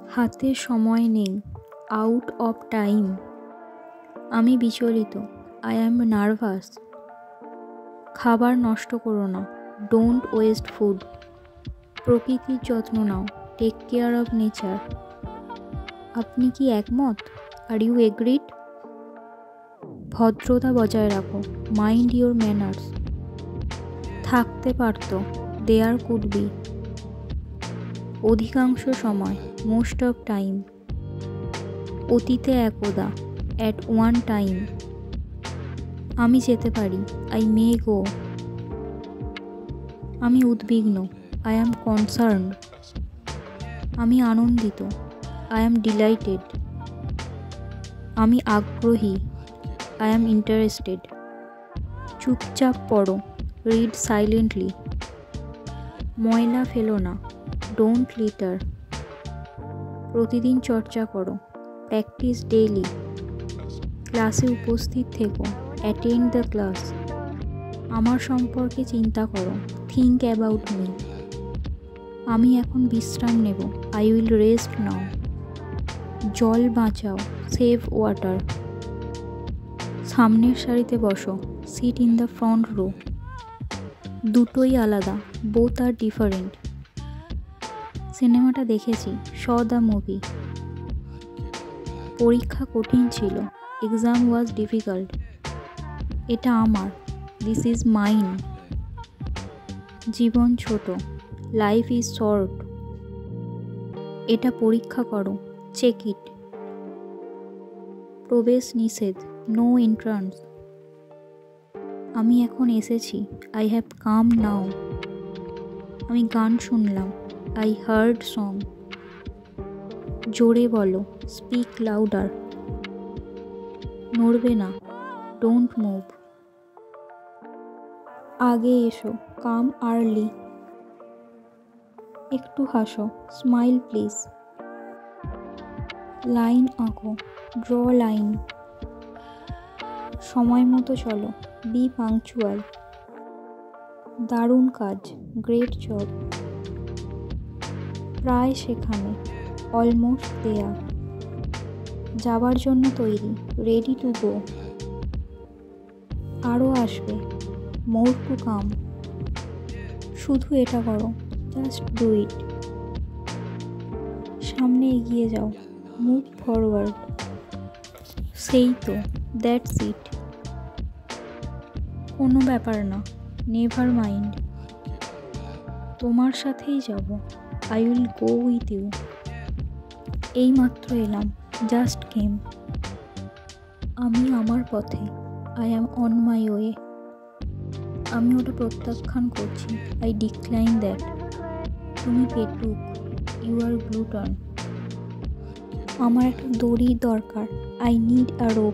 হাতে সময় নেই, আউট অফ টাইম। আমি বিচলিত, আই অ্যাম নার্ভাস। খাবার নষ্ট করো না, ডোন্ট ওয়েস্ট ফুড। প্রকৃতির যত্ন নাও, টেক কেয়ার অফ নেচার। আপনি কি একমত? Are you agreed? ভদ্রতা বজায় রাখো, মাইন্ড ইউর ম্যানার্স। থাকতে পারতো, দেয়ার কুড বি। অধিকাংশ সময়, মোস্ট অফ টাইম। অতীতে একদা, অ্যাট ওয়ান টাইম। আমি যেতে পারি, আই মে গো। আমি উদ্বিগ্ন, আই অ্যাম কনসার্নড। আমি আনন্দিত, আই অ্যাম ডিলাইটেড। আমি আগ্রহী, আই অ্যাম ইন্টারেস্টেড। চুপচাপ পড়ো, রিড সাইলেন্টলি। ময়লা ফেলো না, ডোন্ট লিটার। প্রতিদিন চর্চা করো, প্র্যাকটিস ডেইলি। ক্লাসে উপস্থিত থেকো, অ্যাটেন্ড দ্য ক্লাস। আমার সম্পর্কে চিন্তা করো, থিঙ্ক অ্যাবাউট মি। আমি এখন বিশ্রাম নেব, আই উইল রেস্ট নাও। জল বাঁচাও, সেভ ওয়াটার। সামনের সারিতে বসো, sit in the front row. দুটোই আলাদা, বোথ আর ডিফারেন্ট। সিনেমাটা দেখেছি, শ দ্য মুভি। পরীক্ষা কঠিন ছিল, এক্সাম ওয়াজ ডিফিকাল্ট। এটা আমার, দিস ইজ মাইন। জীবন ছোট, লাইফ ইজ শর্ট। এটা পরীক্ষা করো, চেক ইট। প্রবেশ নিষেধ, নো এন্ট্রান্স। আমি এখন এসেছি, আই হ্যাভ কাম নাও। আমি গান শুনলাম, আই হার্ড সং। জোরে বলো, স্পিক লাউডার। নড়বে না, ডোন্ট মুভ। আগে এসো, কাম আর্লি। একটু হাসো, স্মাইল প্লিজ। লাইন আঁকো, ড্র লাইন। সময় মতো চলো, বি পাংচুয়াল। দারুণ কাজ, গ্রেট জব। প্রায় সেখানে, অলমোস্ট দেয়ার। যাবার জন্য তৈরি, রেডি টু গো। আরও আসবে, মোর টু কাম। শুধু এটা করো, জাস্ট ডু ইট। সামনে এগিয়ে যাও, মুভ ফরওয়ার্ড। সেই তো, দ্যাটস ইট। কোনো ব্যাপার না, নেভার মাইন্ড। তোমার সাথেই যাব, I will go with you. এইমাত্র এলাম, জাস্ট কেম। আমি আমার পথে, I am on my way. আমি ওটা প্রত্যাখ্যান করছি, আই ডিক্লাইন দ্যাট। তুমি পেটুক, ইউ আর গ্লুটন। আমার একটা দড়ি দরকার, আই নিড আ রোপ।